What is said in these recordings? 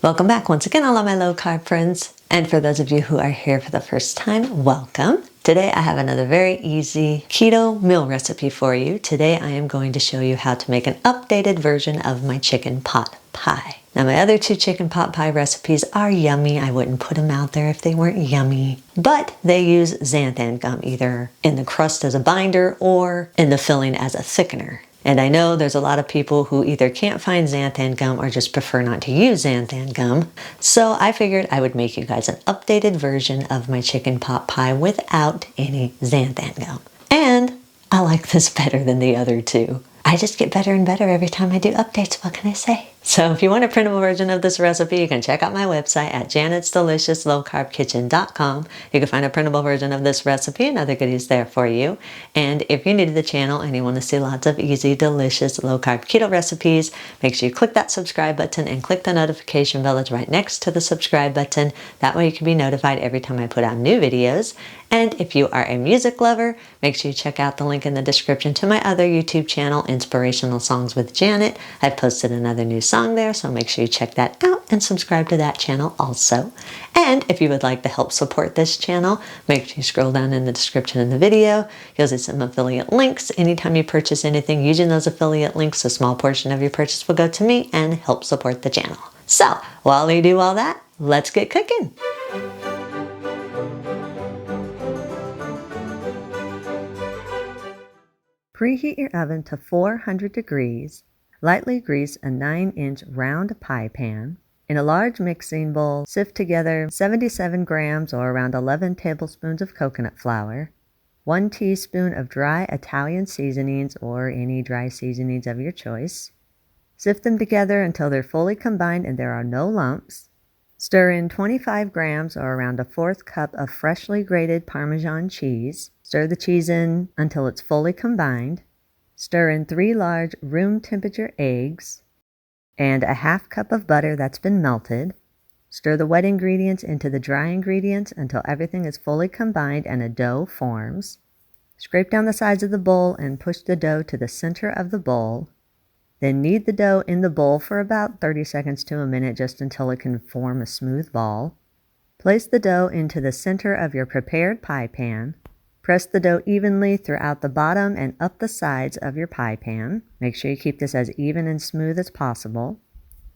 Welcome back once again, all of my low carb friends. And for those of you who are here for the first time, welcome. Today I have another very easy keto meal recipe for you. Today I am going to show you how to make an updated version of my chicken pot pie. Now my other two chicken pot pie recipes are yummy. I wouldn't put them out there if they weren't yummy. But they use xanthan gum either in the crust as a binder or in the filling as a thickener. And I know there's a lot of people who either can't find xanthan gum or just prefer not to use xanthan gum. So I figured I would make you guys an updated version of my chicken pot pie without any xanthan gum. And I like this better than the other two. I just get better and better every time I do updates. What can I say? So if you want a printable version of this recipe, you can check out my website at janet'sdeliciouslowcarbkitchen.com. You can find a printable version of this recipe and other goodies there for you. And if you're new to the channel and you want to see lots of easy, delicious, low-carb keto recipes, make sure you click that subscribe button and click the notification bell that's right next to the subscribe button. That way you can be notified every time I put out new videos. And if you are a music lover, make sure you check out the link in the description to my other YouTube channel, Inspirational Songs with Janet. I've posted another new song there, so make sure you check that out and subscribe to that channel also. And if you would like to help support this channel, make sure you scroll down in the description of the video. You'll see some affiliate links. Anytime you purchase anything using those affiliate links, a small portion of your purchase will go to me and help support the channel. So while you do all that, let's get cooking. Preheat your oven to 400 degrees. Lightly grease a 9-inch round pie pan. In a large mixing bowl, sift together 77 grams or around 11 tablespoons of coconut flour, 1 teaspoon of dry Italian seasonings or any dry seasonings of your choice. Sift them together until they're fully combined and there are no lumps. Stir in 25 grams or around a 1/4 cup of freshly grated Parmesan cheese. Stir the cheese in until it's fully combined. Stir in 3 large room temperature eggs and a 1/2 cup of butter that's been melted. Stir the wet ingredients into the dry ingredients until everything is fully combined and a dough forms. Scrape down the sides of the bowl and push the dough to the center of the bowl. Then knead the dough in the bowl for about 30 seconds to a minute just until it can form a smooth ball. Place the dough into the center of your prepared pie pan. Press the dough evenly throughout the bottom and up the sides of your pie pan. Make sure you keep this as even and smooth as possible.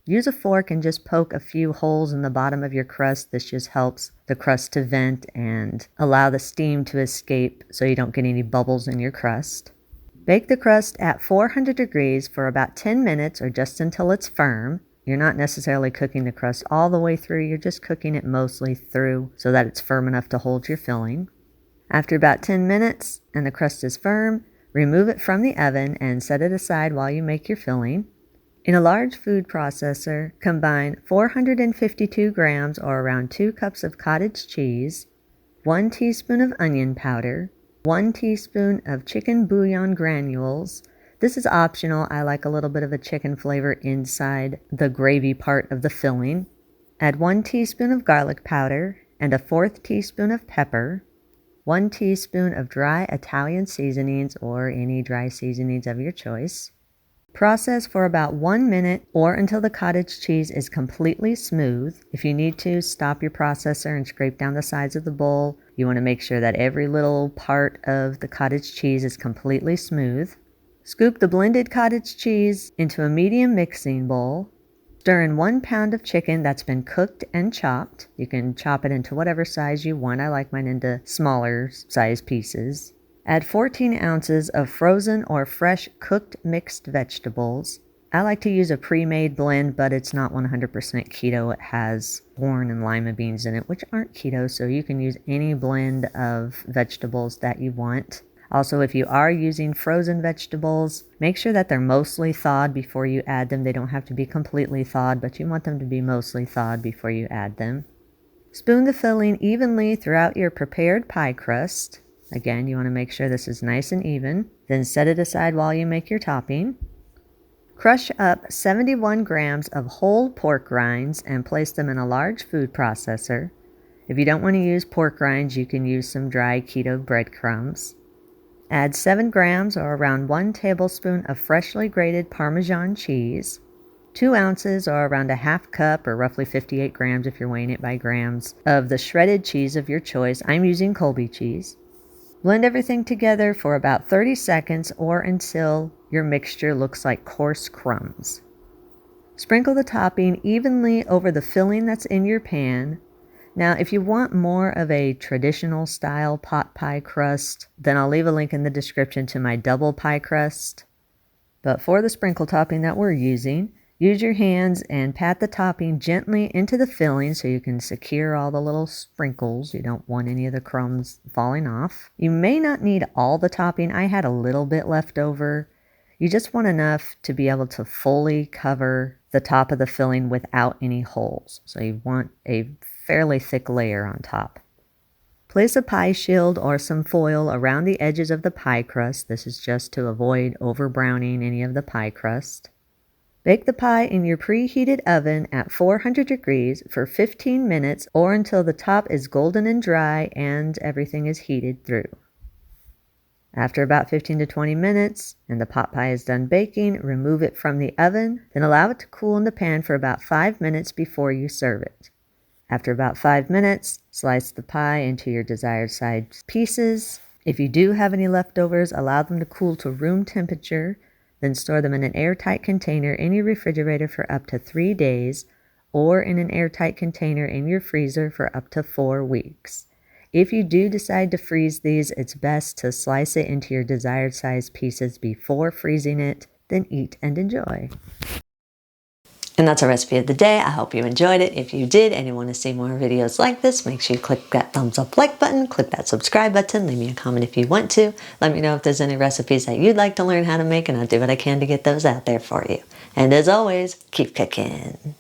Use a fork and just poke a few holes in the bottom of your crust. This just helps the crust to vent and allow the steam to escape so you don't get any bubbles in your crust. Bake the crust at 400 degrees for about 10 minutes or just until it's firm. You're not necessarily cooking the crust all the way through, you're just cooking it mostly through so that it's firm enough to hold your filling. After about 10 minutes and the crust is firm, remove it from the oven and set it aside while you make your filling. In a large food processor, combine 452 grams or around 2 cups of cottage cheese, 1 teaspoon of onion powder, 1 teaspoon of chicken bouillon granules. This is optional. I like a little bit of a chicken flavor inside the gravy part of the filling. Add 1 teaspoon of garlic powder and a 1/4 teaspoon of pepper, 1 teaspoon of dry Italian seasonings or any dry seasonings of your choice. Process for about 1 minute or until the cottage cheese is completely smooth. If you need to, stop your processor and scrape down the sides of the bowl. You want to make sure that every little part of the cottage cheese is completely smooth. Scoop the blended cottage cheese into a medium mixing bowl. Stir in 1 pound of chicken that's been cooked and chopped. You can chop it into whatever size you want. I like mine into smaller size pieces. Add 14 ounces of frozen or fresh cooked mixed vegetables. I like to use a pre-made blend, but it's not 100% keto. It has corn and lima beans in it, which aren't keto, so you can use any blend of vegetables that you want. Also, if you are using frozen vegetables, make sure that they're mostly thawed before you add them. They don't have to be completely thawed, but you want them to be mostly thawed before you add them. Spoon the filling evenly throughout your prepared pie crust. Again, you want to make sure this is nice and even. Then set it aside while you make your topping. Crush up 71 grams of whole pork rinds and place them in a large food processor. If you don't want to use pork rinds, you can use some dry keto breadcrumbs. Add 7 grams or around 1 tablespoon of freshly grated Parmesan cheese. 2 ounces, or around a half cup, or roughly 58 grams if you're weighing it by grams, of the shredded cheese of your choice. I'm using Colby cheese. Blend everything together for about 30 seconds or until your mixture looks like coarse crumbs. Sprinkle the topping evenly over the filling that's in your pan. Now, if you want more of a traditional style pot pie crust, then I'll leave a link in the description to my double pie crust. But for the sprinkle topping that we're using, use your hands and pat the topping gently into the filling so you can secure all the little sprinkles. You don't want any of the crumbs falling off. You may not need all the topping. I had a little bit left over. You just want enough to be able to fully cover the top of the filling without any holes. So you want a fairly thick layer on top. Place a pie shield or some foil around the edges of the pie crust. This is just to avoid over browning any of the pie crust. Bake the pie in your preheated oven at 400 degrees for 15 minutes or until the top is golden and dry and everything is heated through. After about 15 to 20 minutes and the pot pie is done baking, remove it from the oven, then allow it to cool in the pan for about 5 minutes before you serve it. After about 5 minutes, slice the pie into your desired size pieces. If you do have any leftovers, allow them to cool to room temperature, then store them in an airtight container in your refrigerator for up to 3 days, or in an airtight container in your freezer for up to 4 weeks. If you do decide to freeze these, it's best to slice it into your desired size pieces before freezing it, then eat and enjoy. And that's our recipe of the day. I hope you enjoyed it. If you did and you want to see more videos like this, make sure you click that thumbs up like button, click that subscribe button, leave me a comment if you want to. Let me know if there's any recipes that you'd like to learn how to make, and I'll do what I can to get those out there for you. And as always, keep cooking.